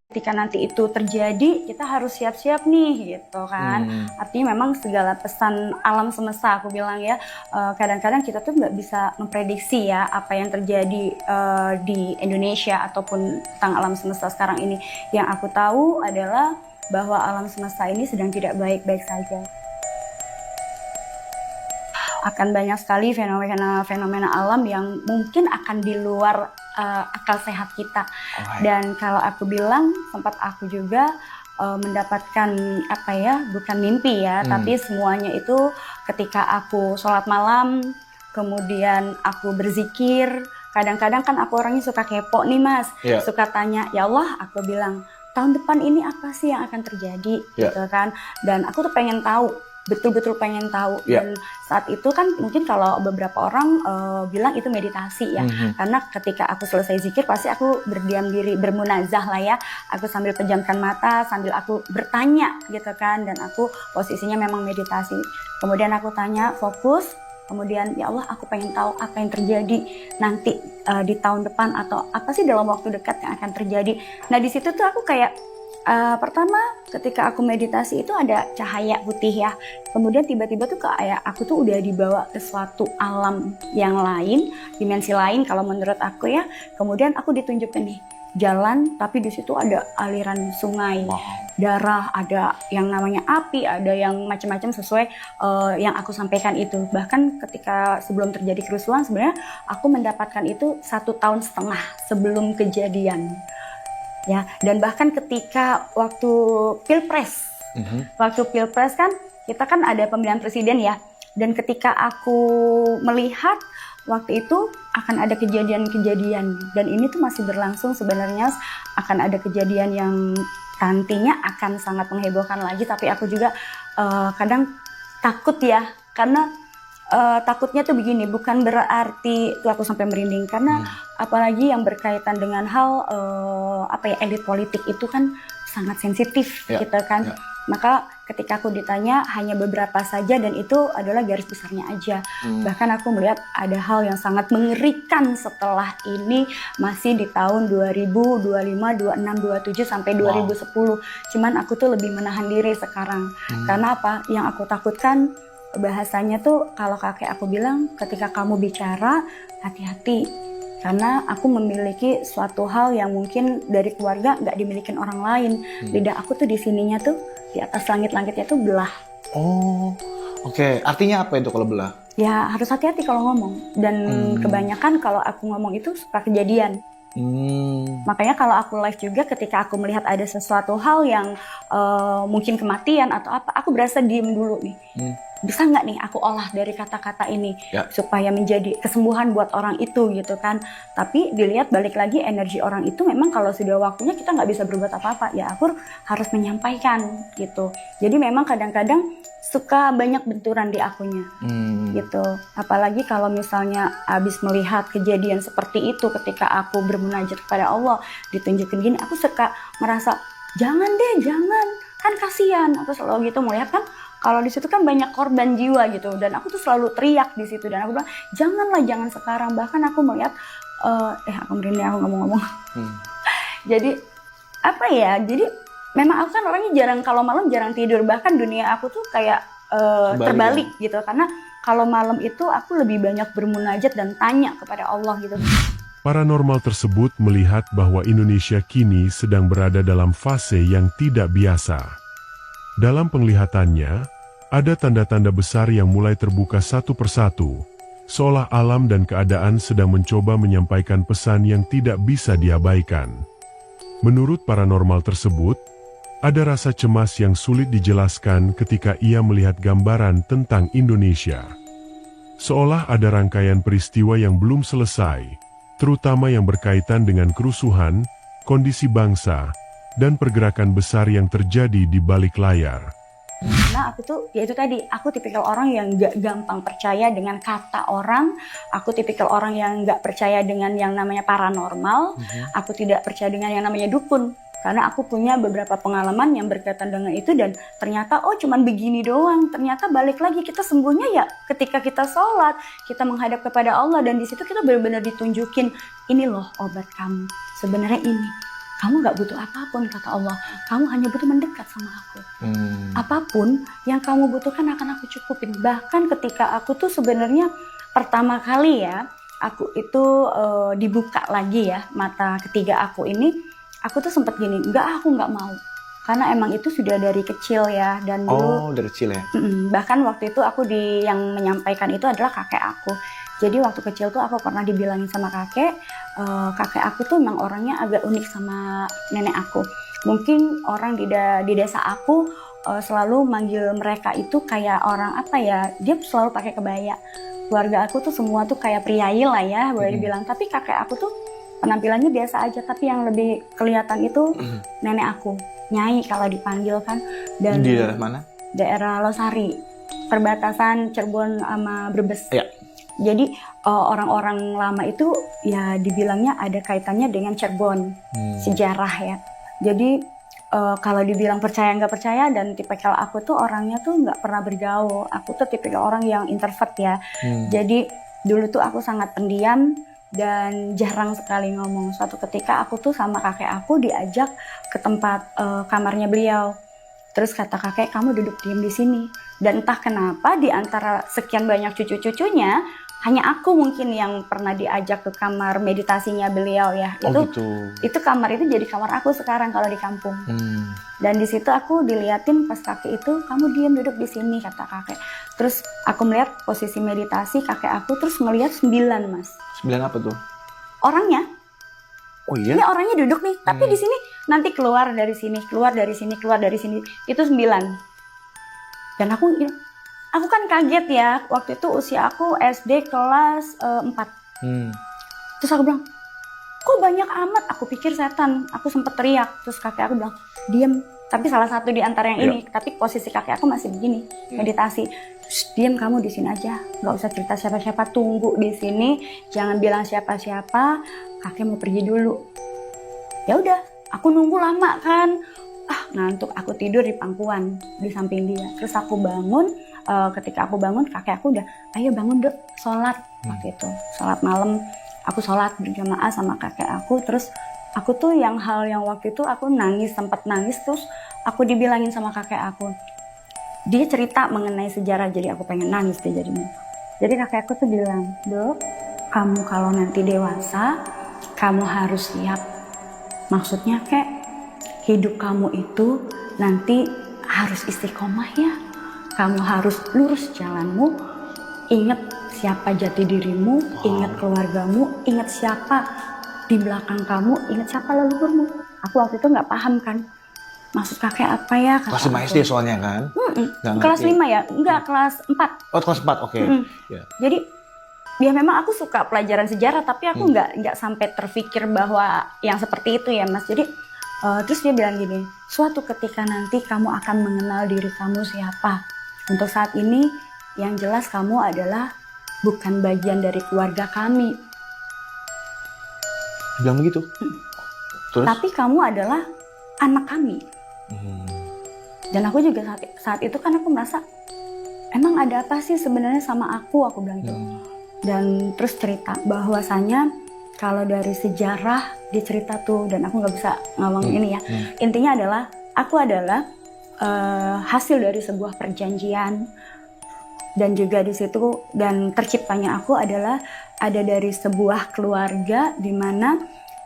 Ketika nanti itu terjadi, kita harus siap-siap nih, gitu kan. Artinya memang segala pesan alam semesta, aku bilang ya, kadang-kadang kita tuh nggak bisa memprediksi ya apa yang terjadi di Indonesia ataupun tentang alam semesta sekarang ini. Yang aku tahu adalah bahwa alam semesta ini sedang tidak baik-baik saja. Akan banyak sekali fenomena alam yang mungkin akan di luar akal sehat kita. Dan kalau aku bilang, sempat aku juga mendapatkan apa ya, bukan mimpi ya, tapi semuanya itu ketika aku sholat malam, kemudian aku berzikir. Kadang-kadang kan aku orangnya suka kepo nih Mas, suka tanya, ya Allah, aku bilang, tahun depan ini apa sih yang akan terjadi, gitu kan. Dan aku tuh pengen tahu, betul-betul pengen tahu. Dan saat itu kan mungkin kalau beberapa orang bilang itu meditasi ya, karena ketika aku selesai zikir pasti aku berdiam diri, bermunazah lah ya, aku sambil pejamkan mata, sambil aku bertanya gitu kan, dan aku posisinya memang meditasi. Kemudian aku tanya, fokus, kemudian ya Allah, aku pengen tahu apa yang terjadi nanti di tahun depan, atau apa sih dalam waktu dekat yang akan terjadi. Nah di situ tuh aku kayak pertama ketika aku meditasi itu ada cahaya putih ya, kemudian tiba-tiba tuh kayak aku tuh udah dibawa ke suatu alam yang lain, dimensi lain kalau menurut aku ya. Kemudian aku ditunjukkan nih jalan, tapi di situ ada aliran sungai, darah, ada yang namanya api, ada yang macam-macam sesuai yang aku sampaikan itu. Bahkan ketika sebelum terjadi kerusuhan sebenarnya aku mendapatkan itu 1,5 tahun sebelum kejadian. Ya, dan bahkan ketika waktu pilpres, kan kita kan ada pemilihan presiden ya, dan ketika aku melihat waktu itu akan ada kejadian-kejadian, dan ini tuh masih berlangsung sebenarnya, akan ada kejadian yang nantinya akan sangat menghebohkan lagi, tapi aku juga kadang takut ya, karena takutnya tuh begini, bukan berarti tuh aku sampai merinding, karena apalagi yang berkaitan dengan hal elit politik itu kan sangat sensitif gitu kan. Maka ketika aku ditanya hanya beberapa saja, dan itu adalah garis besarnya aja. Bahkan aku melihat ada hal yang sangat mengerikan setelah ini, masih di tahun 2025, 26, 27 sampai 2010. Cuman aku tuh lebih menahan diri sekarang. Karena apa? Yang aku takutkan, bahasanya tuh kalau kakek aku bilang, ketika kamu bicara hati-hati, karena aku memiliki suatu hal yang mungkin dari keluarga nggak dimiliki orang lain. Lidah aku tuh di sininya tuh, di atas langit-langitnya tuh belah. Oh, oke. Artinya apa itu kalau belah? Ya harus hati-hati kalau ngomong, dan kebanyakan kalau aku ngomong itu suka kejadian. Makanya kalau aku live juga, ketika aku melihat ada sesuatu hal yang mungkin kematian atau apa, aku berasa diem dulu nih. Bisa nggak nih aku olah dari kata-kata ini supaya menjadi kesembuhan buat orang itu gitu kan. Tapi dilihat balik lagi energi orang itu, memang kalau sudah waktunya kita nggak bisa berbuat apa-apa, ya aku harus menyampaikan gitu. Jadi memang kadang-kadang suka banyak benturan di akunya gitu. Apalagi kalau misalnya abis melihat kejadian seperti itu, ketika aku bermunajat kepada Allah ditunjukin gini, aku suka merasa jangan deh, jangan, kan kasihan. Aku selalu gitu melihat kan, kalau di situ kan banyak korban jiwa gitu, dan aku tuh selalu teriak di situ, dan aku bilang janganlah, jangan sekarang. Bahkan aku melihat aku merinding aku ngomong-ngomong. Jadi apa ya, jadi memang aku kan orangnya jarang, kalau malam jarang tidur. Bahkan dunia aku tuh kayak terbalik gitu, karena kalau malam itu aku lebih banyak bermunajat dan tanya kepada Allah gitu. Paranormal tersebut melihat bahwa Indonesia kini sedang berada dalam fase yang tidak biasa. Dalam penglihatannya, ada tanda-tanda besar yang mulai terbuka satu persatu, seolah alam dan keadaan sedang mencoba menyampaikan pesan yang tidak bisa diabaikan. Menurut paranormal tersebut, ada rasa cemas yang sulit dijelaskan ketika ia melihat gambaran tentang Indonesia. Seolah ada rangkaian peristiwa yang belum selesai, terutama yang berkaitan dengan kerusuhan, kondisi bangsa, dan pergerakan besar yang terjadi di balik layar. Nah aku tuh, ya itu tadi, aku tipikal orang yang gak gampang percaya dengan kata orang. Aku tipikal orang yang gak percaya dengan yang namanya paranormal. Aku tidak percaya dengan yang namanya dukun, karena aku punya beberapa pengalaman yang berkaitan dengan itu, dan ternyata cuman begini doang. Ternyata balik lagi kita sembuhnya ya ketika kita sholat, kita menghadap kepada Allah, dan di situ kita benar-benar ditunjukin, ini loh obat kamu, sebenarnya ini. kamu nggak butuh apapun, kata Allah. Kamu hanya butuh mendekat sama aku. Apapun yang kamu butuhkan akan aku cukupin. Bahkan ketika aku tuh sebenarnya pertama kali ya, aku itu dibuka lagi ya mata ketiga aku ini, aku tuh sempet gini, aku nggak mau. Karena emang itu sudah dari kecil ya, dan dulu dari kecil ya. Bahkan waktu itu aku yang menyampaikan itu adalah kakek aku. Jadi waktu kecil tuh aku pernah dibilangin sama kakek aku tuh memang orangnya agak unik sama nenek aku. Mungkin orang di desa aku selalu manggil mereka itu kayak orang apa ya, dia selalu pakai kebaya. Keluarga aku tuh semua tuh kayak priai lah ya, boleh dibilang. Tapi kakek aku tuh penampilannya biasa aja, tapi yang lebih kelihatan itu nenek aku. Nyai kalau dipanggil kan. Dan di daerah mana? Daerah Losari, perbatasan Cirebon sama Brebes. Ya. Jadi orang-orang lama itu ya dibilangnya ada kaitannya dengan Cirebon, sejarah ya. Jadi kalau dibilang percaya nggak percaya, dan tipikal aku tuh orangnya tuh nggak pernah bergaul. Aku tuh tipikal orang yang introvert ya. Jadi dulu tuh aku sangat pendiam dan jarang sekali ngomong. Suatu ketika aku tuh sama kakek aku diajak ke tempat kamarnya beliau. Terus kata kakek, kamu duduk diam di sini. Dan entah kenapa di antara sekian banyak cucu-cucunya, hanya aku mungkin yang pernah diajak ke kamar meditasinya beliau ya. Itu kamar itu jadi kamar aku sekarang kalau di kampung. Dan di situ aku diliatin pas kakek itu, kamu diam duduk di sini, kata kakek. Terus aku melihat posisi meditasi kakek aku, terus ngelihat 9, Mas. 9 apa tuh? Orangnya. Oh iya? Ini orangnya duduk nih, tapi di sini nanti keluar dari sini, keluar dari sini, keluar dari sini. Itu 9. Dan aku kan kaget ya, waktu itu usia aku SD kelas 4. Terus aku bilang, kok banyak amat? Aku pikir setan. Aku sempet teriak. Terus kakek aku bilang, diam. Tapi salah satu di antara yang ini. Tapi posisi kakek aku masih begini, meditasi. Diam kamu di sini aja. Gak usah cerita siapa-siapa. Tunggu di sini. Jangan bilang siapa-siapa. Kakek mau pergi dulu. Ya udah, aku nunggu lama kan. Ngantuk. Aku tidur di pangkuan di samping dia. Terus aku bangun. Ketika aku bangun, kakek aku udah, ayo bangun dok, sholat. Waktu itu, sholat malam. Aku sholat berjamaah sama kakek aku. Terus aku tuh yang waktu itu aku nangis, sempat nangis. Terus aku dibilangin sama kakek aku, dia cerita mengenai sejarah, jadi aku pengen nangis deh jadinya. Jadi kakek aku tuh bilang, dok, kamu kalau nanti dewasa, kamu harus siap. Maksudnya kayak hidup kamu itu nanti harus istiqomah ya. Kamu harus lurus jalanmu, ingat siapa jati dirimu, ingat keluargamu, ingat siapa di belakang kamu, ingat siapa leluhurmu. Aku waktu itu nggak paham kan, maksud kakek apa ya? Kelas 5 SD soalnya kan? Kelas 5 ya? Enggak, kelas 4. Oh, kelas 4, oke. Yeah. Jadi, ya memang aku suka pelajaran sejarah, tapi aku nggak sampai terpikir bahwa yang seperti itu ya Mas. Jadi, terus dia bilang gini, suatu ketika nanti kamu akan mengenal diri kamu siapa. Untuk saat ini, yang jelas kamu adalah bukan bagian dari keluarga kami. Bilang begitu? Terus? Tapi kamu adalah anak kami. Dan aku juga saat itu kan aku merasa, emang ada apa sih sebenarnya sama aku bilang gitu. Dan terus cerita bahwasanya kalau dari sejarah dia cerita tuh, dan aku nggak bisa ngomong ini ya. Intinya adalah, aku adalah hasil dari sebuah perjanjian, dan juga di situ, dan terciptanya aku adalah ada dari sebuah keluarga di mana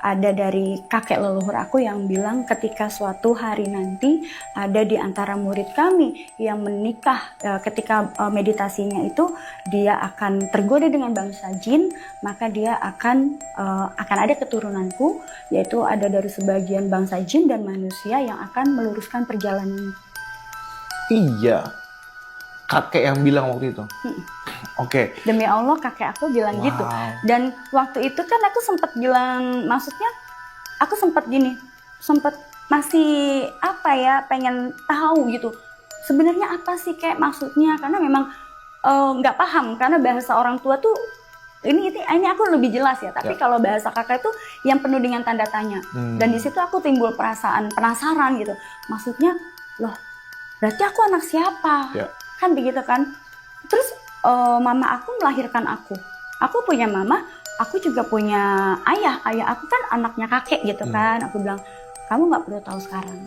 ada dari kakek leluhur aku yang bilang ketika suatu hari nanti ada di antara murid kami yang menikah, ketika meditasinya itu dia akan tergoda dengan bangsa jin, maka dia akan ada keturunanku, yaitu ada dari sebagian bangsa jin dan manusia yang akan meluruskan perjalanan. Iya, kakek yang bilang waktu itu. Oke. Demi Allah kakek aku bilang gitu. Dan waktu itu kan aku sempat bilang, maksudnya aku sempat masih pengen tahu gitu. Sebenarnya apa sih kayak maksudnya, karena memang nggak paham, karena bahasa orang tua tuh ini aku lebih jelas ya. Tapi kalau bahasa kakek itu yang penuh dengan tanda tanya. Dan di situ aku timbul perasaan penasaran gitu. Maksudnya, loh, berarti aku anak siapa? Kan begitu kan. Terus mama aku melahirkan aku. Aku punya mama, aku juga punya ayah. Ayah aku kan anaknya kakek gitu kan. Aku bilang, kamu nggak perlu tahu sekarang.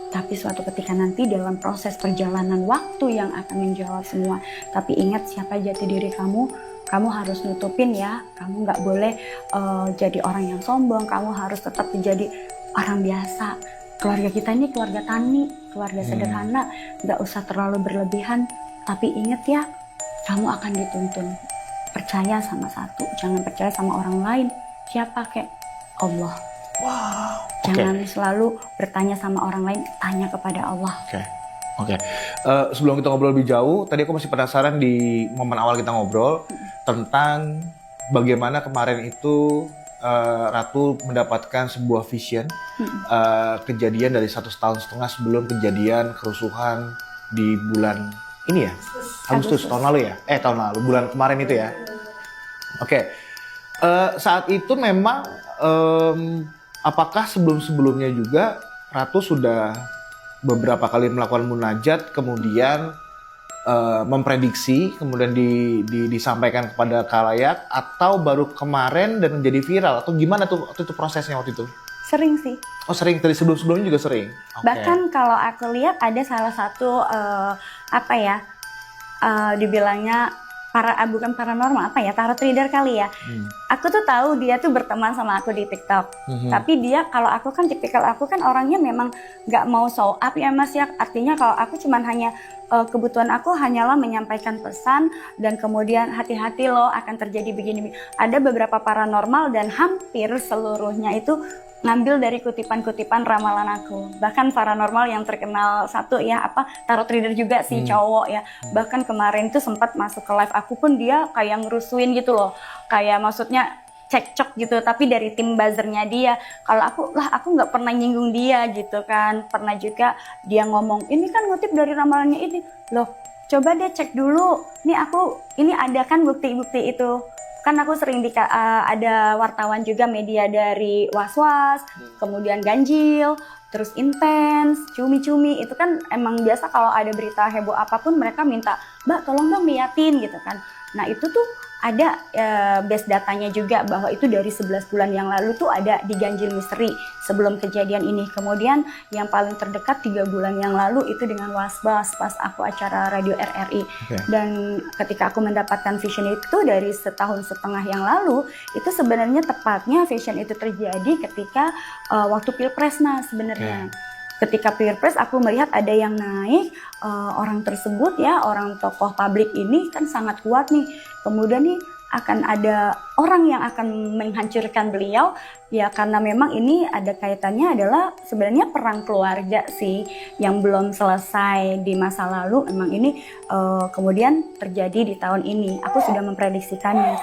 Tapi suatu ketika nanti dalam proses perjalanan waktu yang akan menjawab semua. Tapi ingat siapa jati diri kamu harus nutupin ya. Kamu nggak boleh jadi orang yang sombong, kamu harus tetap menjadi orang biasa. Keluarga kita ini keluarga tani, keluarga sederhana, nggak usah terlalu berlebihan. Tapi ingat ya, kamu akan dituntun. Percaya sama satu, jangan percaya sama orang lain. Siapa kek? Allah. Wow. Jangan selalu bertanya sama orang lain, tanya kepada Allah. Oke. Sebelum kita ngobrol lebih jauh, tadi aku masih penasaran di momen awal kita ngobrol tentang bagaimana kemarin itu Ratu mendapatkan sebuah vision kejadian dari 1,5 tahun sebelum kejadian kerusuhan di bulan ini ya, Agustus tahun lalu ya, tahun lalu bulan kemarin itu ya. Oke. Saat itu memang apakah sebelumnya juga Ratu sudah beberapa kali melakukan munajat, kemudian memprediksi, kemudian disampaikan kepada khalayak, atau baru kemarin dan menjadi viral, atau gimana tuh waktu itu prosesnya waktu itu? Sering sih. Oh sering, dari sebelumnya juga sering? Okay. Bahkan kalau aku lihat ada salah satu dibilangnya bukan paranormal, tarot reader kali ya. Aku tuh tahu dia tuh berteman sama aku di TikTok. Tapi dia, kalau aku kan tipikal aku kan orangnya memang nggak mau show up ya Mas ya. Artinya kalau aku cuman hanya kebutuhan aku hanyalah menyampaikan pesan dan kemudian hati-hati loh akan terjadi begini. Ada beberapa paranormal dan hampir seluruhnya itu ngambil dari kutipan-kutipan ramalan aku. Bahkan paranormal yang terkenal satu ya, tarot reader juga si cowok ya. Bahkan kemarin itu sempat masuk ke live aku pun dia kayak ngerusuin gitu loh. Kayak maksudnya cekcok gitu, tapi dari tim buzzernya dia. Kalau aku nggak pernah nyinggung dia gitu kan. Pernah juga dia ngomong, ini kan ngutip dari ramalannya ini. Loh, coba deh cek dulu. Ini ada kan bukti-bukti itu. Kan aku sering ada wartawan juga media dari Was-Was, kemudian Ganjil, terus Intens, Cumi-Cumi. Itu kan emang biasa kalau ada berita heboh apapun mereka minta, Mbak tolong dong liatin gitu kan. Nah itu tuh ada base datanya juga bahwa itu dari 11 bulan yang lalu tuh ada di Ganjil Misteri sebelum kejadian ini. Kemudian yang paling terdekat 3 bulan yang lalu itu dengan Was-Was pas aku acara radio RRI. Dan ketika aku mendapatkan vision itu dari 1,5 tahun yang lalu, itu sebenarnya tepatnya vision itu terjadi ketika waktu Pilpres sebenarnya. Ketika Pilpres aku melihat ada yang naik, orang tersebut ya, orang tokoh publik ini kan sangat kuat nih. Kemudian nih akan ada orang yang akan menghancurkan beliau ya, karena memang ini ada kaitannya adalah sebenarnya perang keluarga sih yang belum selesai di masa lalu. Memang ini kemudian terjadi di tahun ini. Aku sudah memprediksikannya.